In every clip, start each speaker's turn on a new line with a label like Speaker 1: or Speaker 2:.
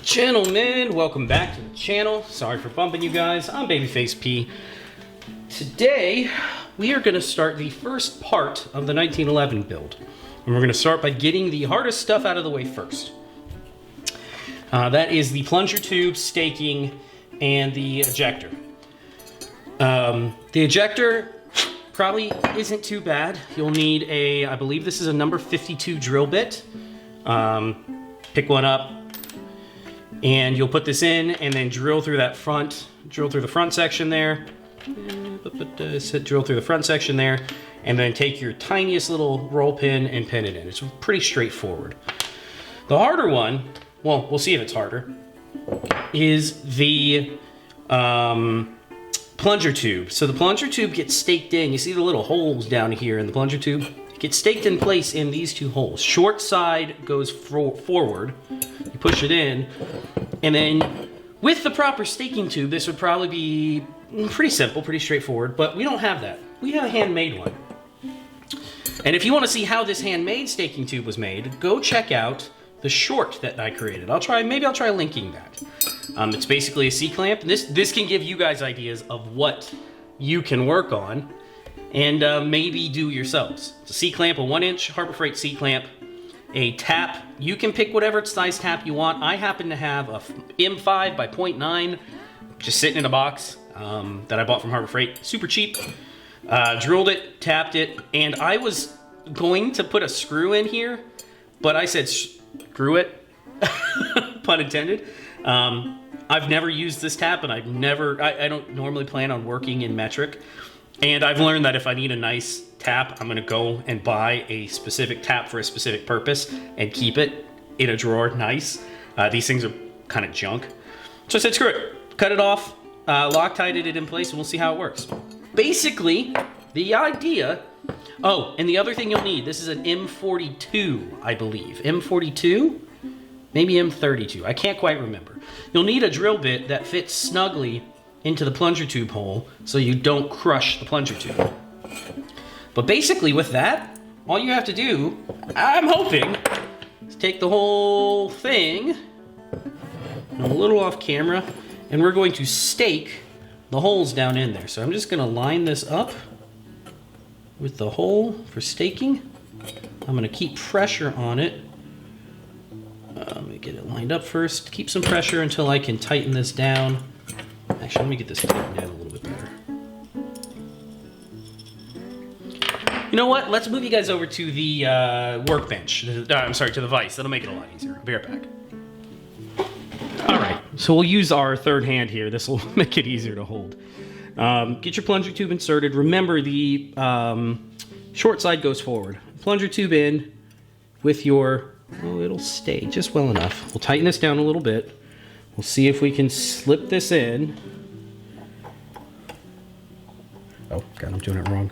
Speaker 1: Gentlemen, welcome back to the channel. Sorry for bumping you guys. I'm Babyface P. Today, we are going to start the first part of the 1911 build. And we're going to start by getting the hardest stuff out of the way first. That is the plunger tube, staking, and the ejector. The ejector probably isn't too bad. You'll need a, I believe this is a number 52 drill bit. Pick one up. And you'll put this in and then drill through the front section there. Drill through the front section there, and then take your tiniest little roll pin and pin it in. It's pretty straightforward. The harder one, well, we'll see if it's harder, is the plunger tube. So the plunger tube gets staked in. You see the little holes down here in the plunger tube? It gets staked in place in these two holes. Short side goes forward. You push it in, and then with the proper staking tube, this would probably be pretty simple, pretty straightforward, but we don't have that. We have a handmade one. And if you want to see how this handmade staking tube was made, go check out the short that I created. Maybe I'll try linking that. It's basically a C-clamp. This can give you guys ideas of what you can work on and maybe do yourselves. It's a C-clamp, a 1-inch Harbor Freight C-clamp. A tap, you can pick whatever size tap you want. I happen to have a M5 by 0.9, just sitting in a box that I bought from Harbor Freight, super cheap. Drilled it, tapped it, and I was going to put a screw in here, but I said screw it, pun intended. I've never used this tap, and I don't normally plan on working in metric. And I've learned that if I need a nice tap, I'm gonna go and buy a specific tap for a specific purpose and keep it in a drawer nice. These things are kind of junk. So I said, screw it, cut it off, Loctited it in place, and we'll see how it works. Basically, the idea, oh, and the other thing you'll need, this is an M42, I believe. M42? Maybe M32, I can't quite remember. You'll need a drill bit that fits snugly into the plunger tube hole so you don't crush the plunger tube. But basically with that, all you have to do, I'm hoping, is take the whole thing, a little off camera, and we're going to stake the holes down in there. So I'm just gonna line this up with the hole for staking. I'm gonna keep pressure on it. Let me get it lined up first. Keep some pressure until I can tighten this down. Actually, let me get this tightened down a little bit better. You know what? Let's move you guys over to the workbench. I'm sorry, to the vise. That'll make it a lot easier. I'll be right back. All right, so we'll use our third hand here. This will make it easier to hold. Get your plunger tube inserted. Remember, the short side goes forward. Plunger tube in with your, oh, it'll stay just well enough. We'll tighten this down a little bit. We'll see if we can slip this in. Oh, God, I'm doing it wrong.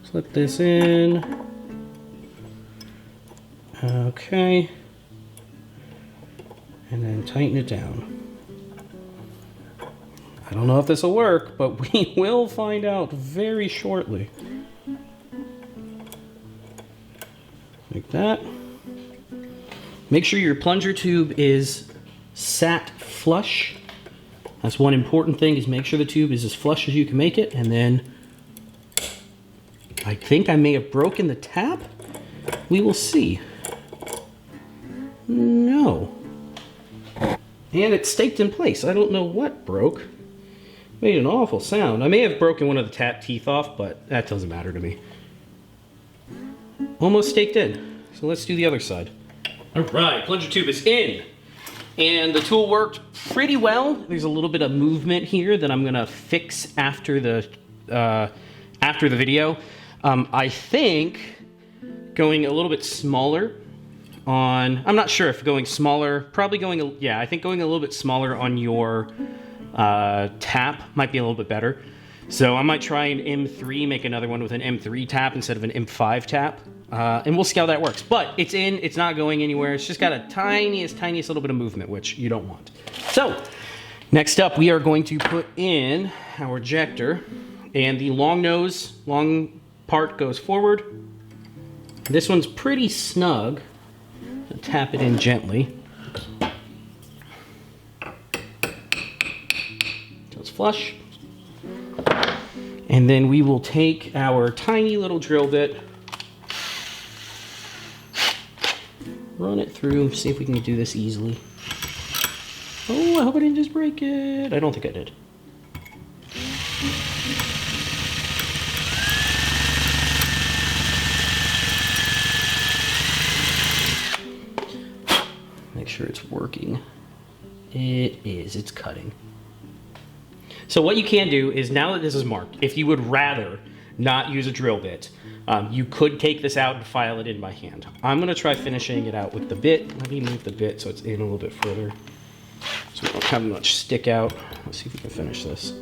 Speaker 1: Slip this in. Okay. And then tighten it down. I don't know if this will work, but we will find out very shortly. Like that. Make sure your plunger tube is sat flush. That's one important thing, is make sure the tube is as flush as you can make it. And then I think I may have broken the tap. We will see. No. And it's staked in place. I don't know what broke. Made an awful sound. I may have broken one of the tap teeth off, but that doesn't matter to me. Almost staked in. So let's do the other side. All right, plunger tube is in. And the tool worked pretty well. There's a little bit of movement here that I'm gonna fix after the video. I think going a little bit smaller on, I'm not sure if going smaller, probably going, yeah, I think going a little bit smaller on your tap might be a little bit better. So I might try an M3, make another one with an M3 tap instead of an M5 tap. And we'll see how that works. But it's in, it's not going anywhere. It's just got a tiniest little bit of movement, which you don't want. So, next up, we are going to put in our ejector. And the long part goes forward. This one's pretty snug. Tap it in gently. flush. And then we will take our tiny little drill bit, run it through, see if we can do this easily. Oh, I hope I didn't just break it. I don't think I did. Make sure it's working. It is, it's cutting. So what you can do is, now that this is marked, if you would rather not use a drill bit, you could take this out and file it in by hand. I'm gonna try finishing it out with the bit. Let me move the bit so it's in a little bit further, so we don't have much stick out. Let's see if we can finish this.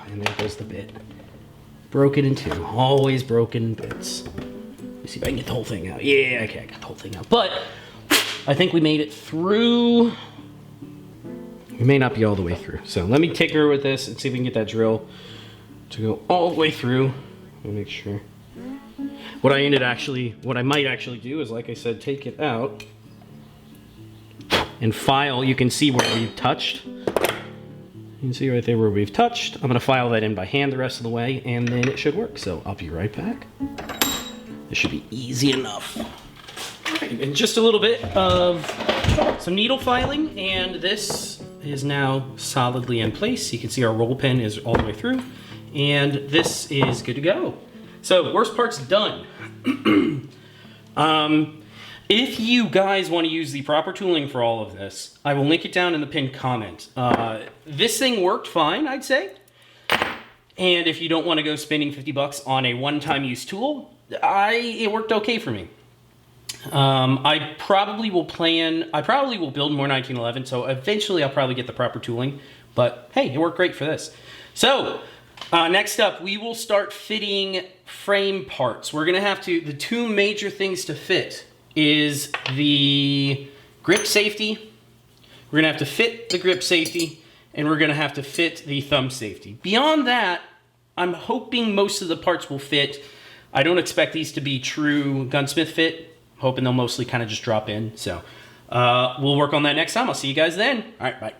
Speaker 1: And there goes the bit. Broken in two, always broken bits. Let me see if I can get the whole thing out. Yeah, okay, I got the whole thing out. But I think we made it through. We may not be all the way through. So let me tinker with this and see if we can get that drill to go all the way through. Let me make sure. What I might actually do is, like I said, take it out and file. You can see where we've touched. You can see right there where we've touched. I'm gonna file that in by hand the rest of the way, and then it should work. So I'll be right back. This should be easy enough. Right, and just a little bit of some needle filing, and this is now solidly in place. You can see our roll pin is all the way through, and this is good to go. So worst part's done. If you guys want to use the proper tooling for all of this, I will link it down in the pinned comment. This thing worked fine, I'd say. And if you don't want to go spending 50 bucks on a one-time use tool, it worked okay for me. I probably will build more 1911, so eventually I'll probably get the proper tooling. But hey, it worked great for this. So, next up, we will start fitting frame parts. We're gonna have to, the two major things to fit is the grip safety. We're gonna have to fit the grip safety, and we're gonna have to fit the thumb safety. Beyond that, I'm hoping most of the parts will fit. I don't expect these to be true gunsmith fit. I'm hoping they'll mostly kind of just drop in. So we'll work on that next time. I'll see you guys then. All right, bye.